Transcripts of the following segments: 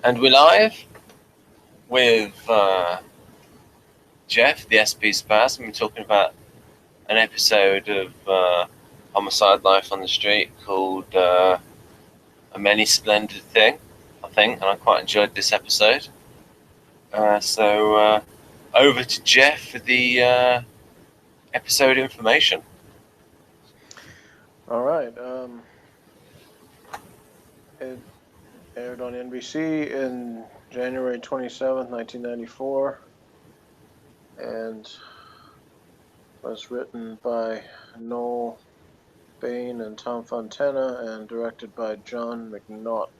And we're live with Jeff, the SP Spaz, and we're talking about an episode of Homicide Life on the Street called A Many Splendid Thing, I think, and I quite enjoyed this episode. So over to Jeff for the episode information. All right. It aired on NBC in January 27th, 1994, and was written by Noel Bain and Tom Fontana and directed by John McNaught.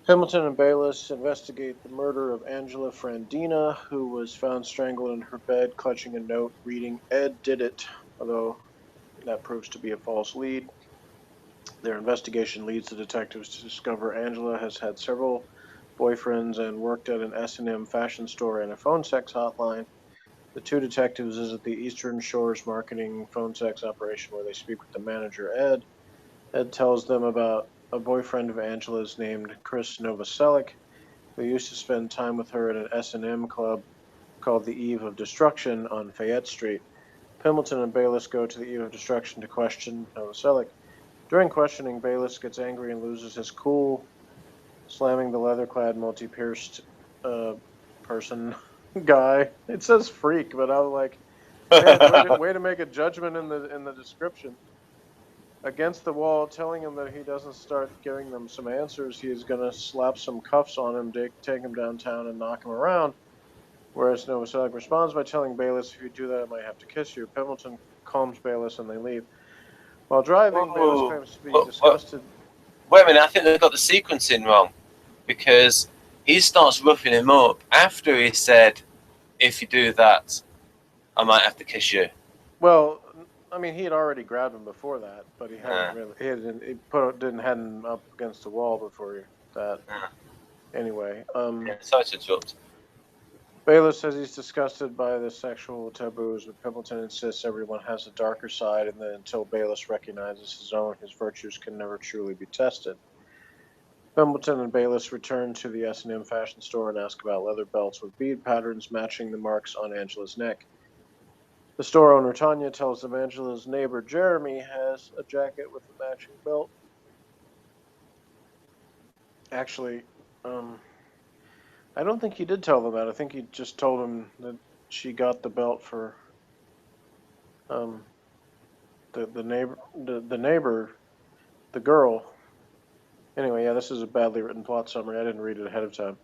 Pembleton and Bayliss investigate the murder of Angela Frandina, who was found strangled in her bed, clutching a note reading, "Ed did it," although that proves to be a false lead. Their investigation leads the detectives to discover Angela has had several boyfriends and worked at an S&M fashion store and a phone sex hotline. The two detectives visit the Eastern Shores marketing phone sex operation where they speak with the manager, Ed. Ed tells them about a boyfriend of Angela's named Chris Novoselic, who used to spend time with her at an S&M club called the Eve of Destruction on Fayette Street. Pembleton and Bayliss go to the Eve of Destruction to question Novoselic. During questioning, Bayliss gets angry and loses his cool, slamming the leather-clad, multi-pierced person guy. It says freak, but I was like, man, way to make a judgment in the description. Against the wall, telling him that if he doesn't start giving them some answers, he is going to slap some cuffs on him, take him downtown, and knock him around. Whereas Novoselic responds by telling Bayliss, "If you do that, I might have to kiss you." Pembleton calms Bayliss and they leave. While driving, Bayliss claims to be disgusted. Wait a minute, I think they've got the sequencing wrong, because he starts roughing him up after he said, "If you do that, I might have to kiss you." Well, I mean, he had already grabbed him before that, but he hadn't really. Didn't had him up against the wall before that. Anyway, sorry to interrupt. Bayliss says he's disgusted by the sexual taboos, but Pembleton insists everyone has a darker side, and that until Bayliss recognizes his own, his virtues can never truly be tested. Pembleton and Bayliss return to the S&M fashion store and ask about leather belts with bead patterns matching the marks on Angela's neck. The store owner, Tanya, tells them Angela's neighbor, Jeremy, has a jacket with a matching belt. Actually, I don't think he did tell them that. I think he just told them that she got the belt for the neighbor, the girl. Anyway, yeah, this is a badly written plot summary. I didn't read it ahead of time.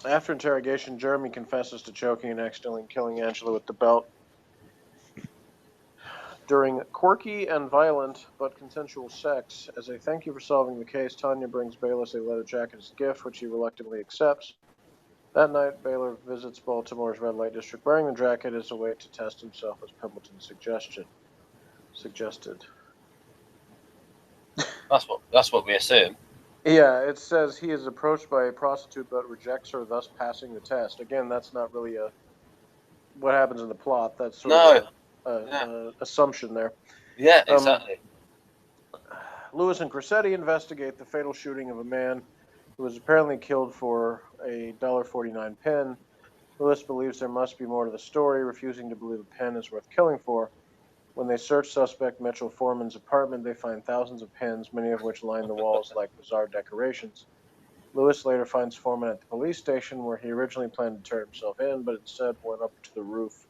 After interrogation, Jeremy confesses to choking and accidentally killing Angela with the belt. During quirky and violent but consensual sex, as a thank you for solving the case, Tanya brings Bayliss a leather jacket as a gift, which he reluctantly accepts. That night, Baylor visits Baltimore's red light district wearing the jacket as a way to test himself, as Pembleton suggested. That's what we assume. Yeah, it says he is approached by a prostitute but rejects her, thus passing the test. Again, that's not really what happens in the plot. That's sort of an assumption there. Yeah, exactly. Lewis and Cressetti investigate the fatal shooting of a man who was apparently killed for a $1.49 pen. Lewis believes there must be more to the story, refusing to believe a pen is worth killing for. When they search suspect Mitchell Foreman's apartment, they find thousands of pens, many of which line the walls like bizarre decorations. Lewis later finds Foreman at the police station, where he originally planned to turn himself in, but instead went up to the roof.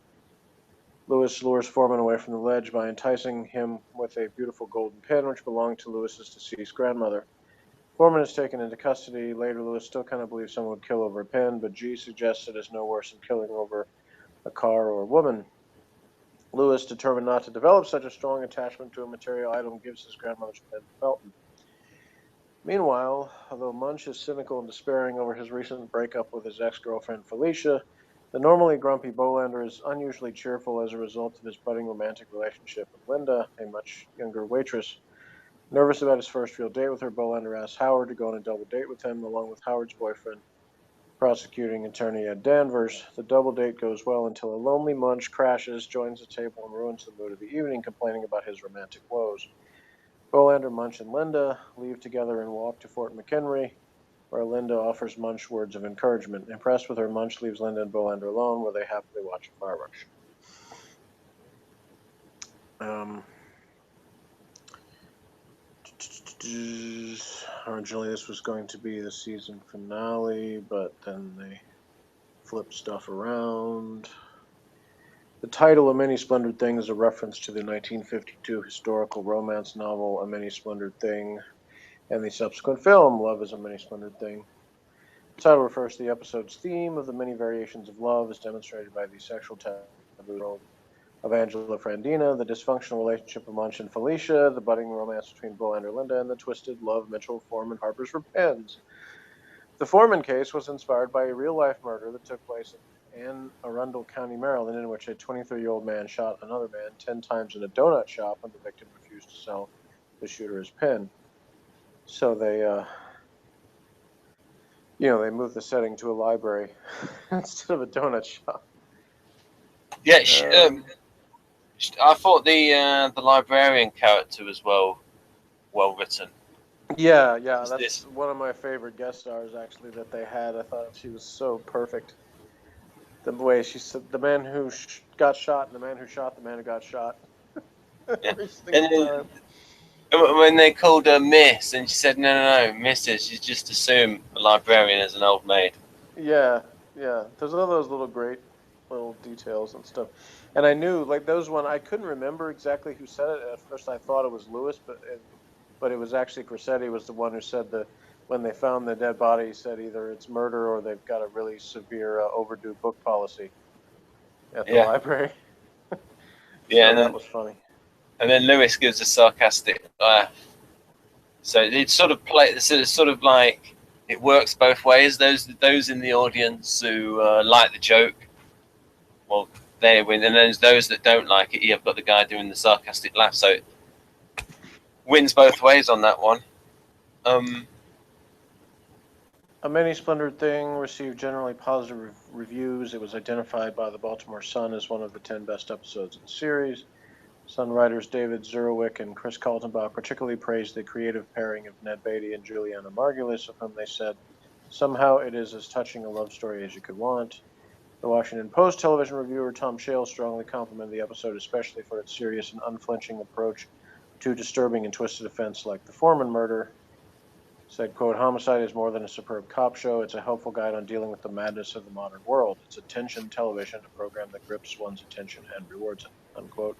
Lewis lures Foreman away from the ledge by enticing him with a beautiful golden pen which belonged to Lewis's deceased grandmother. Foreman is taken into custody. Later, Lewis still kind of believes someone would kill over a pen, but G suggests it is no worse than killing over a car or a woman. Lewis, determined not to develop such a strong attachment to a material item, gives his grandmother's pen to Felton. Meanwhile, although Munch is cynical and despairing over his recent breakup with his ex-girlfriend Felicia, the normally grumpy Bolander is unusually cheerful as a result of his budding romantic relationship with Linda, a much younger waitress. Nervous about his first real date with her, Bolander asks Howard to go on a double date with him, along with Howard's boyfriend, prosecuting attorney Ed Danvers. The double date goes well until a lonely Munch crashes, joins the table, and ruins the mood of the evening, complaining about his romantic woes. Bolander, Munch, and Linda leave together and walk to Fort McHenry, where Linda offers Munch words of encouragement. Impressed with her, Munch leaves Linda and Bolander alone, where they happily watch a fireworks show. Originally, this was going to be the season finale, but then they flipped stuff around. The title, A Many Splendored Thing, is a reference to the 1952 historical romance novel A Many Splendored Thing, and the subsequent film, Love is a Many Splendored Thing. The title refers to the episode's theme of the many variations of love as demonstrated by the sexual taboo world of Angela Frandina, the dysfunctional relationship of Munch and Felicia, the budding romance between Bolander and Linda, and the twisted love Mitchell, Foreman, Harper's for Pens. The Foreman case was inspired by a real-life murder that took place in Anne Arundel County, Maryland, in which a 23-year-old man shot another man 10 times in a donut shop when the victim refused to sell the shooter his pen. So they moved the setting to a library instead of a donut shop. Yeah, I thought the librarian character was well written. Yeah, that's one of my favorite guest stars actually that they had. I thought she was so perfect. The way she said, the man who got shot and the man who shot the man who got shot. Every single time. When they called her Miss, and she said, no, Mrs., you just assume a librarian is an old maid. Yeah. There's all those little great little details and stuff. And I knew, like, those one, I couldn't remember exactly who said it. At first I thought it was Lewis, but it was actually Cressetti was the one who said that when they found the dead body, he said either it's murder or they've got a really severe overdue book policy at the library. Yeah, that was funny. And then Lewis gives a sarcastic laugh. So it's sort of like it works both ways. Those in the audience who like the joke, well, they win, and then those that don't like it, you've got the guy doing the sarcastic laugh. So it wins both ways on that one. A Many Splendored Thing received generally positive reviews. It was identified by the Baltimore Sun as one of the 10 best episodes of the series. Sun writers David Zurwick and Chris Kaltenbach particularly praised the creative pairing of Ned Beatty and Juliana Margulies, of whom they said, somehow it is as touching a love story as you could want. The Washington Post television reviewer Tom Shale strongly complimented the episode, especially for its serious and unflinching approach to disturbing and twisted events like the Foreman murder. Said, quote, Homicide is more than a superb cop show. It's a helpful guide on dealing with the madness of the modern world. It's attention television, a program that grips one's attention and rewards it, unquote.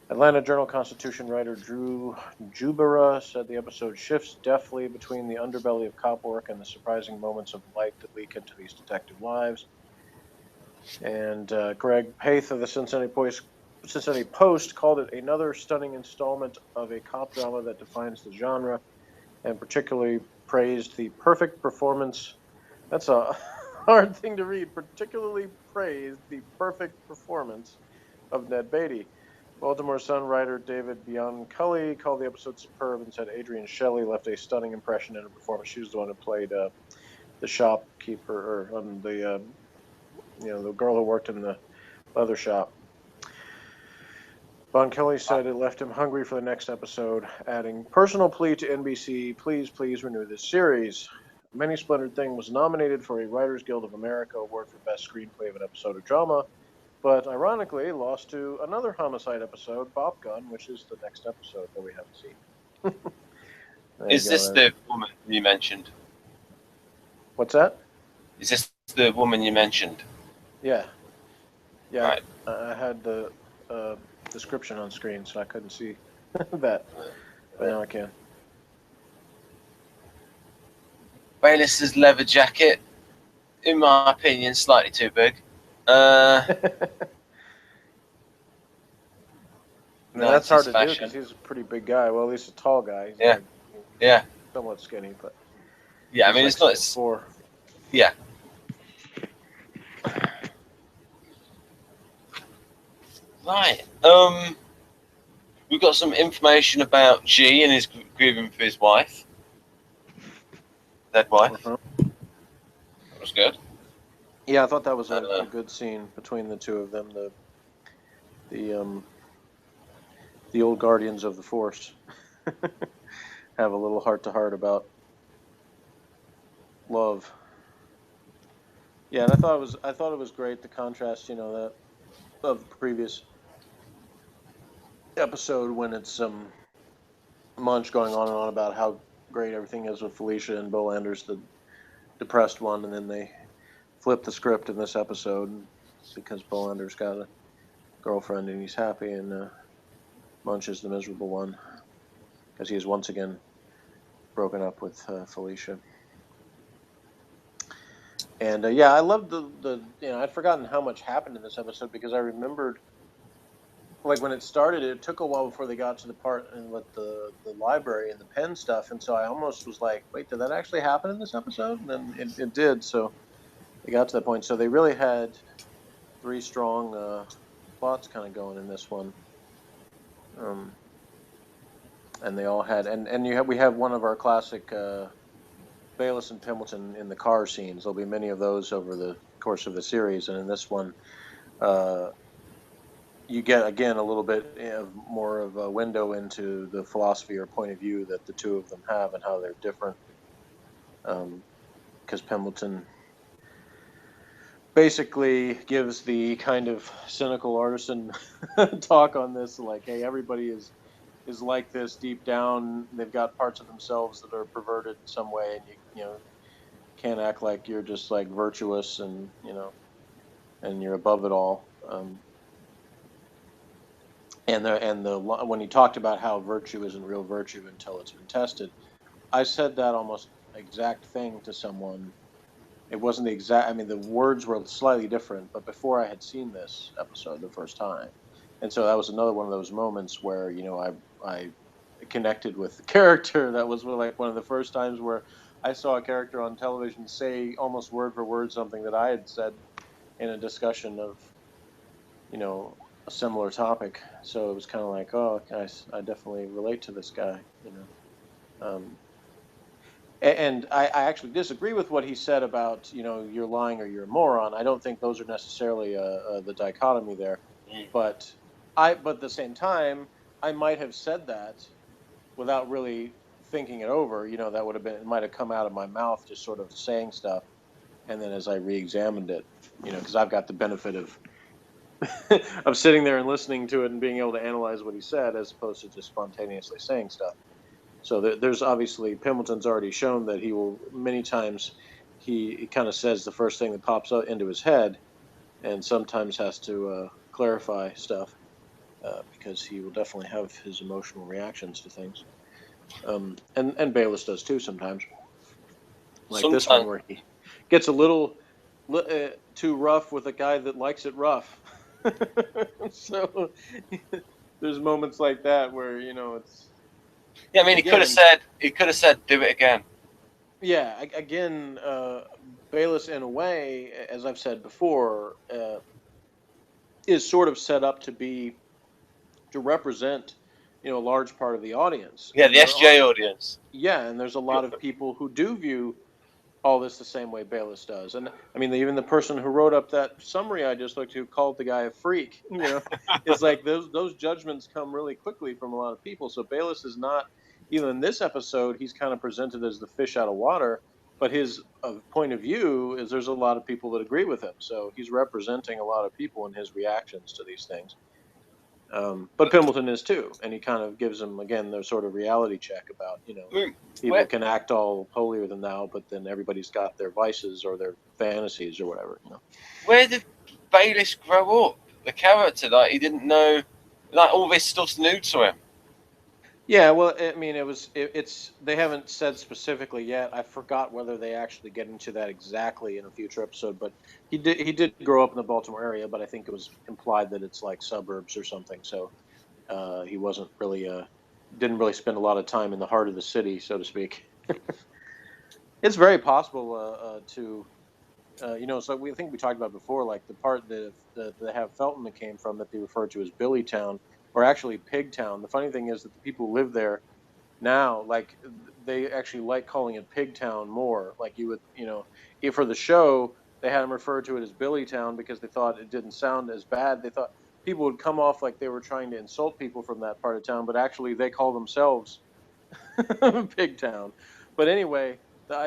Atlanta Journal-Constitution writer Drew Jubera said the episode shifts deftly between the underbelly of cop work and the surprising moments of light that leak into these detective lives. And Greg Paith of the Cincinnati Post called it another stunning installment of a cop drama that defines the genre, and particularly praised the perfect performance. That's a hard thing to read. Particularly praised the perfect performance of Ned Beatty. Baltimore Sun writer David Bianculli called the episode superb and said Adrienne Shelley left a stunning impression in her performance. She was the one who played the shopkeeper, or the girl who worked in the leather shop. Bianculli said it left him hungry for the next episode, adding, personal plea to NBC, please renew this series. A Many Splendored Thing was nominated for a Writers Guild of America award for Best Screenplay of an Episode of Drama, but ironically lost to another Homicide episode, Bop Gun, which is the next episode that we haven't seen. Is this the woman you mentioned? What's that? Is this the woman you mentioned? Yeah. Right. I had the description on screen, so I couldn't see that, but now I can. Bayliss's leather jacket, in my opinion, slightly too big. That's hard to do because he's a pretty big guy. Well, at least a tall guy. He's somewhat skinny, but I mean, it's not 6'4". Yeah. Right. We've got some information about G and his grieving for his wife, dead wife. Uh-huh. That was good. Yeah, I thought that was a good scene between the two of them. The old guardians of the force. have a little heart-to-heart about love. Yeah, and I thought it was great, the contrast, that of the previous episode when it's Munch going on and on about how great everything is with Felicia, and Bolander's the depressed one, and then they flip the script in this episode because Bolander's got a girlfriend and he's happy, and Munch is the miserable one because he is once again broken up with Felicia. And yeah, I loved the I'd forgotten how much happened in this episode because I remembered, like, when it started, it took a while before they got to the part and with the library and the pen stuff, and so I almost was like, wait, did that actually happen in this episode? And then it did, so they got to that point. So they really had three strong plots kind of going in this one, and they all had, and we have one of our classic Bayliss and Pembleton in the car scenes. There'll be many of those over the course of the series, and in this one, you get again a little bit of more of a window into the philosophy or point of view that the two of them have and how they're different. Because Pembleton basically gives the kind of cynical artisan talk on this, like, hey, everybody is like this deep down. They've got parts of themselves that are perverted in some way, and you can't act like you're just like virtuous and and you're above it all. And when he talked about how virtue isn't real virtue until it's been tested, I said that almost exact thing to someone. It wasn't the exact. I mean, the words were slightly different, but before I had seen this episode the first time, and so that was another one of those moments where I connected with the character. That was like one of the first times where I saw a character on television say almost word for word something that I had said in a discussion of a similar topic. So it was kind of like, oh, I definitely relate to this guy. Um, and I actually disagree with what he said about you're lying or you're a moron. I don't think those are necessarily the dichotomy there, Mm. but at the same time I might have said that without really thinking it over. That would have been, it might have come out of my mouth just sort of saying stuff, and then as I re-examined it, because I've got the benefit of of sitting there and listening to it and being able to analyze what he said as opposed to just spontaneously saying stuff. So there's obviously, Pembleton's already shown that he will many times, he kind of says the first thing that pops up into his head, and sometimes has to clarify stuff because he will definitely have his emotional reactions to things. And Bayliss does too sometimes, like this one Sometimes, where he gets a little too rough with a guy that likes it rough. So there's moments like that where it's, yeah. I mean, again, he could have said, "Do it again." yeah, again, Bayliss, in a way, as I've said before, is sort of set up to represent, a large part of the audience, Yeah, and the there are, SJ audience. yeah, and there's a lot of people who do view all this the same way Bayliss does, and I mean, even the person who wrote up that summary I just looked to called the guy a freak. It's like those judgments come really quickly from a lot of people. So Bayliss is not, even in this episode, he's kind of presented as the fish out of water, but his point of view is there's a lot of people that agree with him. So he's representing a lot of people in his reactions to these things. But Pembleton is too, and he kind of gives them again their sort of reality check about I mean, people where can act all holier than thou, but then everybody's got their vices or their fantasies or whatever. where did Bayliss grow up? The character, like, he didn't know, like, all this stuff's new to him. Yeah, well, I mean, it's they haven't said specifically yet. I forgot whether they actually get into that exactly in a future episode, but he did grow up in the Baltimore area, but I think it was implied that it's like suburbs or something. So he wasn't really didn't really spend a lot of time in the heart of the city, so to speak. It's very possible to so we think we talked about before, like the part that they have Felton that came from that they refer to as Billy Town, or actually Pig Town. The funny thing is that the people who live there now, like, they actually like calling it Pig Town more. Like, you would, if for the show they had them refer to it as Billy Town because they thought it didn't sound as bad. They thought people would come off like they were trying to insult people from that part of town, but actually they call themselves big town. But anyway, the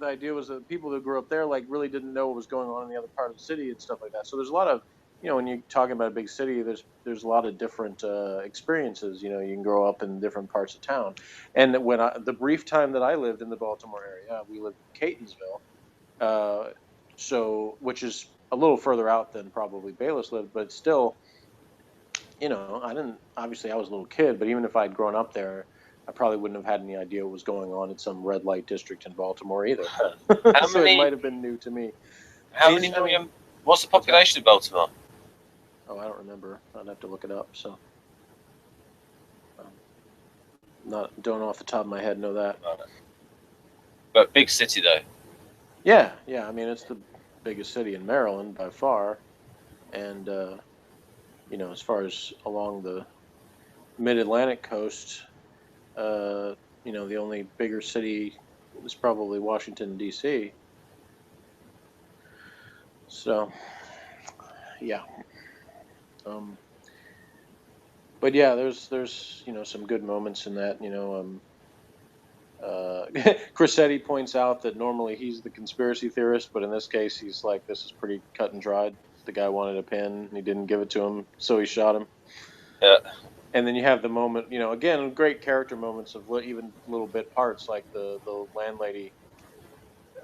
idea was that people that grew up there like really didn't know what was going on in the other part of the city and stuff like that. So there's a lot of, when you're talking about a big city, there's a lot of different experiences. You can grow up in different parts of town. And the brief time that I lived in the Baltimore area, we lived in Catonsville, which is a little further out than probably Bayliss lived, but still, obviously I was a little kid, but even if I'd grown up there, I probably wouldn't have had any idea what was going on in some red light district in Baltimore either. How So many? it might have been new to me. How many million? What's the population of Baltimore? Oh, I don't remember. I'd have to look it up. So, don't off the top of my head know that. But big city though. Yeah. I mean, it's the biggest city in Maryland by far, and as far as along the mid-Atlantic coast, the only bigger city is probably Washington, D.C. So, yeah. But yeah, there's some good moments in that. Crissetti points out that normally he's the conspiracy theorist, but in this case, he's like, this is pretty cut and dried. The guy wanted a pen, and he didn't give it to him, so he shot him. Yeah. And then you have the moment, again, great character moments of even little bit parts, like the landlady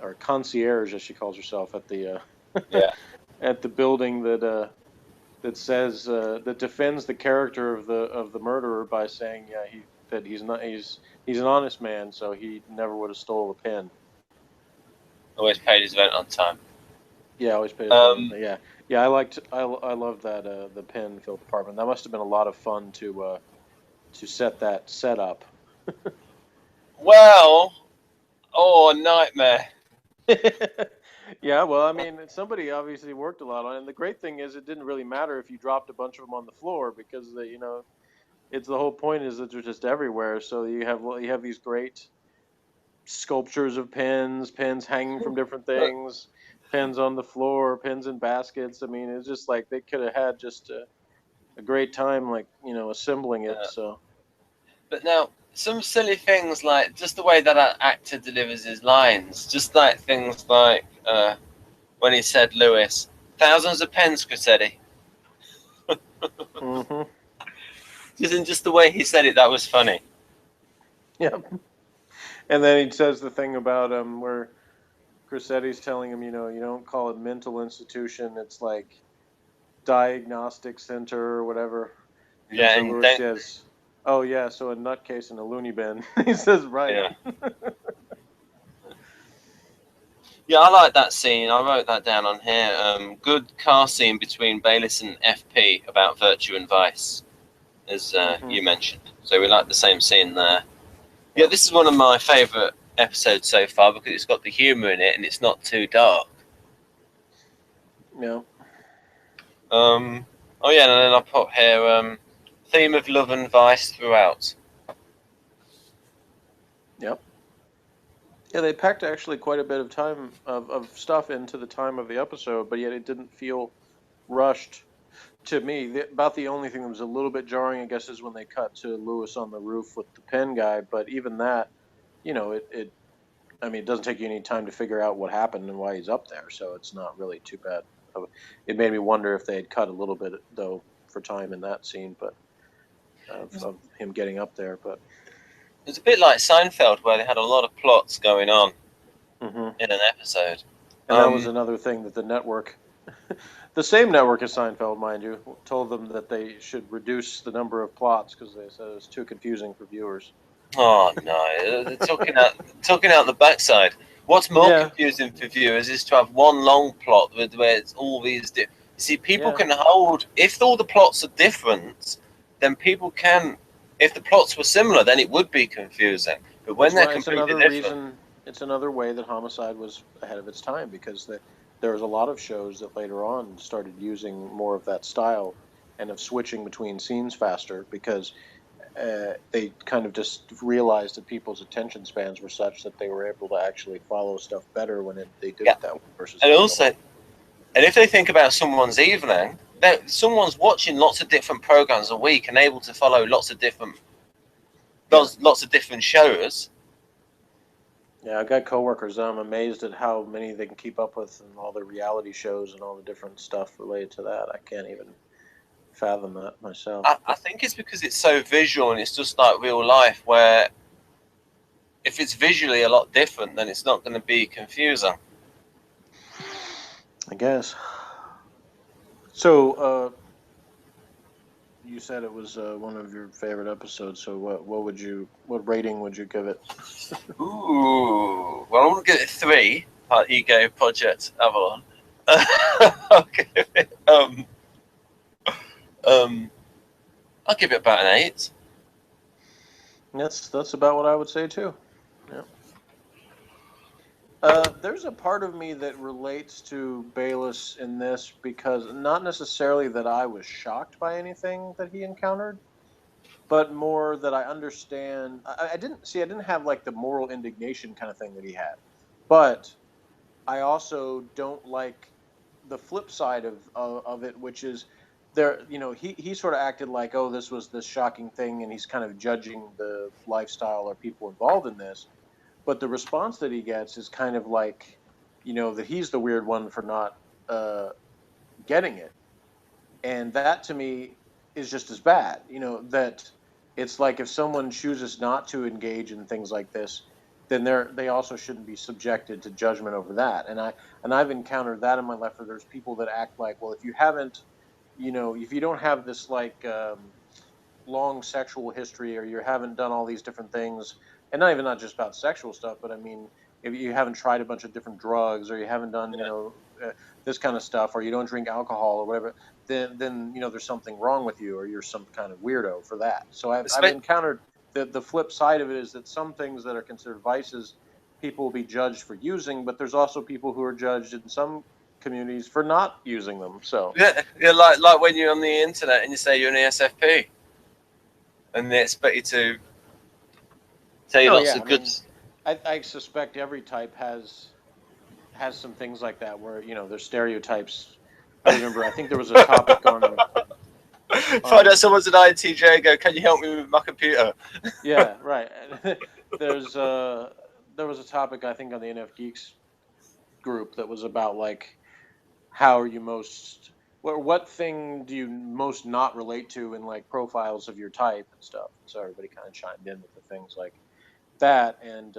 or concierge, as she calls herself, at the at the building that says that defends the character of the murderer by saying, he's an honest man, so he never would have stole a pen. Always paid his rent on time. Yeah, always paid his rent. Yeah. I loved that the pen fill department. That must have been a lot of fun to set that set up. Well, nightmare. Yeah, well, I mean, somebody obviously worked a lot on it. And the great thing is, it didn't really matter if you dropped a bunch of them on the floor, because it's the whole point is that they're just everywhere. So you have these great sculptures of pens hanging from different things, pens on the floor, pens in baskets. I mean, it's just like they could have had just a great time, assembling it. So, but now some silly things like just the way that an actor delivers his lines, just like things like when he said, "Lewis, thousands of pens, Crissetti." Mm-hmm. Just the way he said it, that was funny. Yeah. And then he says the thing about where Crissetti's telling him, you don't call it mental institution, it's like diagnostic center or whatever. Yeah, and so Lewis says, "Oh yeah, so a nutcase and a loony bin." He says, "Right." Yeah. Yeah, I like that scene. I wrote that down on here. Good car scene between Bayliss and FP about virtue and vice, as you mentioned. So we like the same scene there. Yeah, this is one of my favourite episodes so far because it's got the humour in it and it's not too dark. Yeah. Oh yeah, and then I put here theme of love and vice throughout. Yep. Yeah, they packed actually quite a bit of time of stuff into the time of the episode, but yet it didn't feel rushed to me. About the only thing that was a little bit jarring, I guess, is when they cut to Lewis on the roof with the pen guy. But even that, it doesn't take you any time to figure out what happened and why he's up there, so it's not really too bad. It made me wonder if they had cut a little bit, though, for time in that scene, but of him getting up there. But it's a bit like Seinfeld, where they had a lot of plots going on in an episode. And that was another thing that the network, the same network as Seinfeld, mind you, told them that they should reduce the number of plots because they said it was too confusing for viewers. Oh no, they're talking out the backside. What's more confusing for viewers is to have one long plot where it's all these. You see, people can hold. If all the plots are different, then people can. If the plots were similar, then it would be confusing. But when they're completely different, it's another way that Homicide was ahead of its time, because there was a lot of shows that later on started using more of that style and of switching between scenes faster, because they kind of just realized that people's attention spans were such that they were able to actually follow stuff better when they did it that way. Versus and if they think about someone's evening, someone's watching lots of different programs a week and able to follow lots of different lots of different shows. Yeah, I've got coworkers that I'm amazed at how many they can keep up with and all the reality shows and all the different stuff related to that. I can't even fathom that myself. I think it's because it's so visual and it's just like real life, where if it's visually a lot different, then it's not going to be confusing. I guess. So, you said it was one of your favorite episodes. So, what rating would you give it? Ooh, well, I wouldn't give it 3. Part Ego Project Avalon. I'll give it I'll give it about an 8. That's about what I would say too. Yeah. There's a part of me that relates to Bayliss in this because not necessarily that I was shocked by anything that he encountered, but more that I understand. I didn't have like the moral indignation kind of thing that he had, but I also don't like the flip side of it, which is there. You know, he sort of acted like, oh, this was this shocking thing, and he's kind of judging the lifestyle or people involved in this. But the response that he gets is kind of like, you know, that he's the weird one for not uh, getting it, and that to me is just as bad. You know, that it's like if someone chooses not to engage in things like this, then they also shouldn't be subjected to judgment over that. And I've encountered that in my life where there's people that act like, well, if you haven't, you know, if you don't have this like long sexual history or you haven't done all these different things, and not just about sexual stuff, but I mean, if you haven't tried a bunch of different drugs or you haven't done, you know, this kind of stuff, or you don't drink alcohol or whatever, then you know there's something wrong with you or you're some kind of weirdo for that. So I've encountered the flip side of it is that some things that are considered vices, people will be judged for using, but there's also people who are judged in some communities for not using them. So yeah, like when you're on the internet and you say you're an ESFP, and they expect you to tell you lots of good. I suspect every type has some things like that where, you know, there's stereotypes. I remember, I think there was a topic on Find out someone's an INTJ. Go, can you help me with my computer? Yeah, right. There's there was a topic I think on the NF Geeks group that was about like how are you most what thing do you most not relate to in like profiles of your type and stuff. And so everybody kind of chimed in with the things like that, and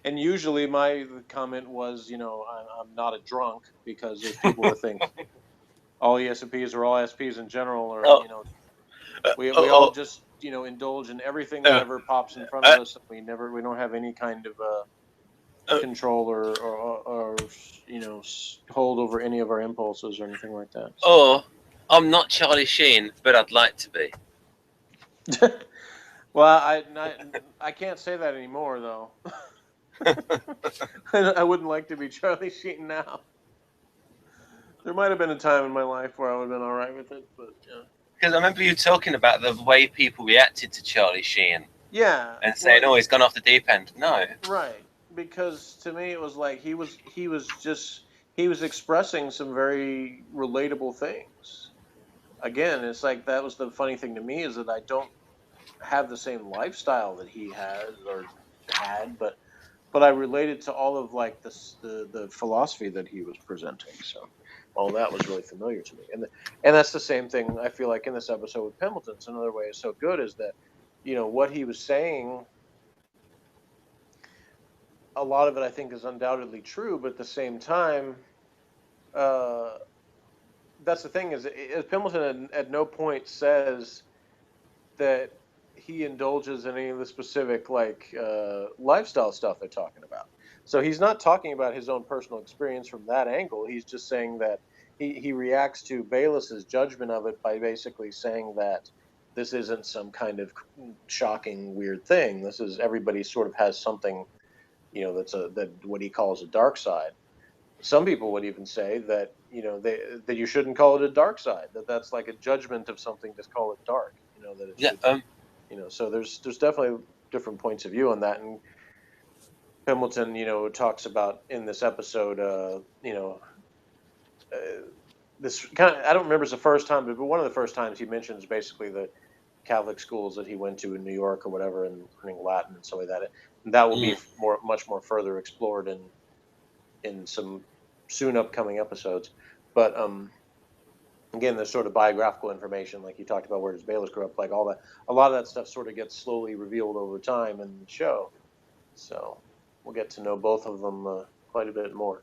and usually my comment was, you know, I'm not a drunk, because there's people that think all ESPs or all SPs in general, or Oh, you know, we all just, you know, indulge in everything that ever pops in front of us. We don't have any kind of control or you know, hold over any of our impulses or anything like that. So. Or I'm not Charlie Sheen, but I'd like to be. Well, I can't say that anymore though. I wouldn't like to be Charlie Sheen now. There might have been a time in my life where I would have been all right with it, but yeah. Because I remember you talking about the way people reacted to Charlie Sheen. Yeah. And saying, "Oh, he's gone off the deep end." No. Right. Because to me, it was like he was expressing some very relatable things. Again, it's like that was the funny thing to me, is that I don't have the same lifestyle that he has or had, but I related to all of like the philosophy that he was presenting. So all that was really familiar to me, and that's the same thing I feel like in this episode with Pembleton. It's another way it's so good is that, you know, what he was saying, a lot of it I think is undoubtedly true, but at the same time, uh, that's the thing is Pembleton at no point says that he indulges in any of the specific like lifestyle stuff they're talking about. So he's not talking about his own personal experience from that angle. He's just saying that he reacts to Bayliss's judgment of it by basically saying that this isn't some kind of shocking weird thing. This is, everybody sort of has something, you know, that what he calls a dark side. Some people would even say that, you know, that you shouldn't call it a dark side. That's like a judgment of something to call it dark. You know, that it should. You know, so there's definitely different points of view on that. And Pembleton, you know, talks about in this episode, you know, this kind of, I don't remember it's the first time, but one of the first times he mentions basically the Catholic schools that he went to in New York or whatever, and learning Latin and stuff like that. And that will be much more further explored in some soon upcoming episodes. But again, there's sort of biographical information, like you talked about, where does Bayliss grow up, like all that. A lot of that stuff sort of gets slowly revealed over time in the show. So we'll get to know both of them quite a bit more.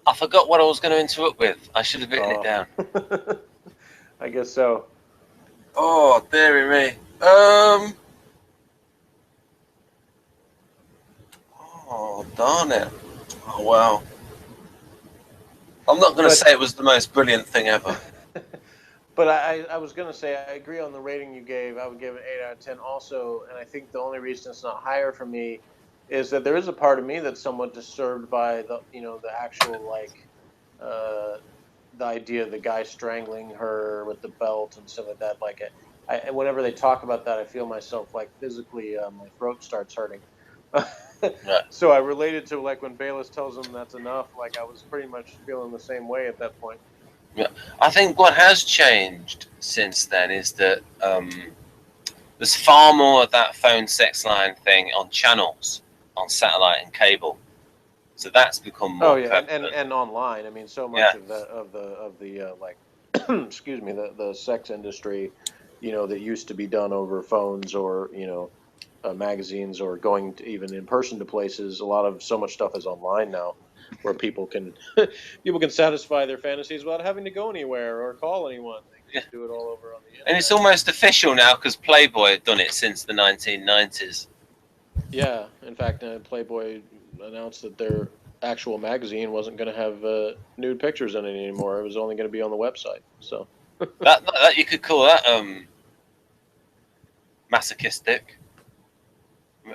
I forgot what I was going to interrupt with. I should have written it down. I guess so. Oh, dearie me. Oh, darn it. Oh, wow. I'm not going to say it was the most brilliant thing ever. But I was going to say, I agree on the rating you gave. I would give it 8 out of 10 also. And I think the only reason it's not higher for me is that there is a part of me that's somewhat disturbed by the actual, like, the idea of the guy strangling her with the belt and stuff like that. Like, whenever they talk about that, I feel myself, like, physically, my throat starts hurting. Right. So I related to, like, when Bayliss tells him that's enough, like, I was pretty much feeling the same way at that point. Yeah, I think what has changed since then is that there's far more of that phone sex line thing on channels, on satellite and cable. So that's become more. Oh yeah, and online. I mean, so much of the like, excuse me, the sex industry, that used to be done over phones or magazines or going to even in person to places. So much stuff is online now, where people can satisfy their fantasies without having to go anywhere or call anyone. They can just do it all over on the internet. And it's almost official now because Playboy had done it since the 1990s. Yeah, in fact, Playboy announced that their actual magazine wasn't going to have nude pictures in it anymore. It was only going to be on the website. So that you could call that masochistic.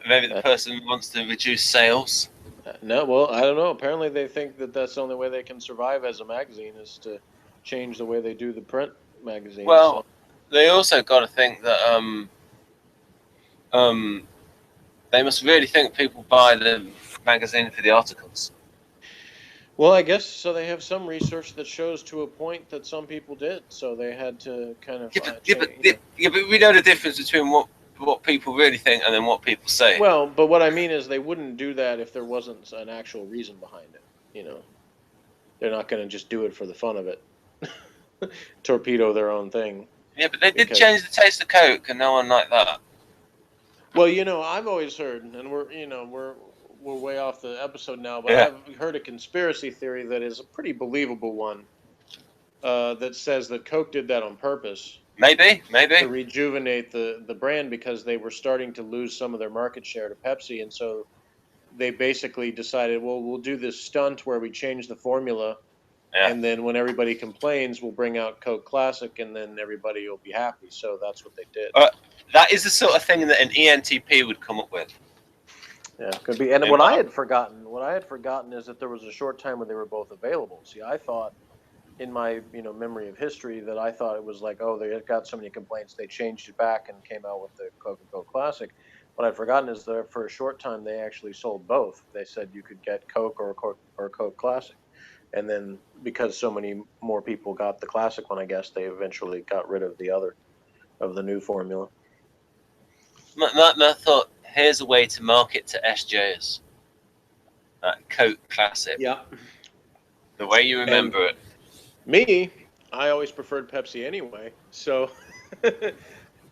Maybe the person wants to reduce sales. No, well, I don't know. Apparently, they think that that's the only way they can survive as a magazine is to change the way they do the print magazine. Well, they also got to think that they must really think people buy the magazine for the articles. Well, I guess so. They have some research that shows to a point that some people did, so they had to kind of. But we know the difference between what people really think and then what people say. Well, but what I mean is they wouldn't do that if there wasn't an actual reason behind it. They're not going to just do it for the fun of it. Torpedo their own thing. Yeah, but they did change the taste of Coke, and no one liked that. Well, I've always heard, and we're way off the episode now, but I've heard a conspiracy theory that is a pretty believable one, that says that Coke did that on purpose. Maybe to rejuvenate the brand, because they were starting to lose some of their market share to Pepsi, and so they basically decided, well, we'll do this stunt where we change the formula, and then when everybody complains, we'll bring out Coke Classic, and then everybody will be happy. So that's what they did. That is the sort of thing that an ENTP would come up with. Yeah, could be. And what I had forgotten is that there was a short time when they were both available. See, I thought, in my memory of history, that I thought it was like, oh, they got so many complaints, they changed it back and came out with the Coca-Cola Classic. What I'd forgotten is that for a short time they actually sold both. They said you could get Coke or Coke Classic, and then because so many more people got the Classic one, I guess they eventually got rid of the new formula. I thought, here's a way to market to SJs. Coke Classic. Yeah. The way you remember it. Me, I always preferred Pepsi anyway. So,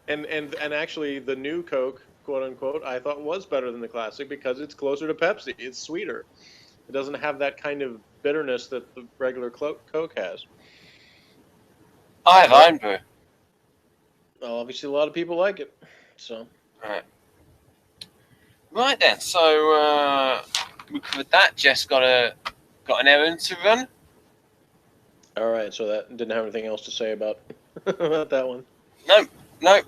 and actually, the new Coke, quote unquote, I thought was better than the Classic because it's closer to Pepsi. It's sweeter. It doesn't have that kind of bitterness that the regular Coke has. I have Iron Brew. Well, obviously, a lot of people like it. So. Right then. So we covered that. Jess got an errand to run. All right, so that didn't have anything else to say about about that one. No.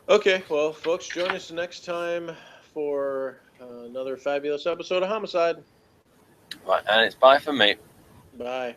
Okay, well, folks, join us next time for another fabulous episode of Homicide. Right, and it's bye from me. Bye.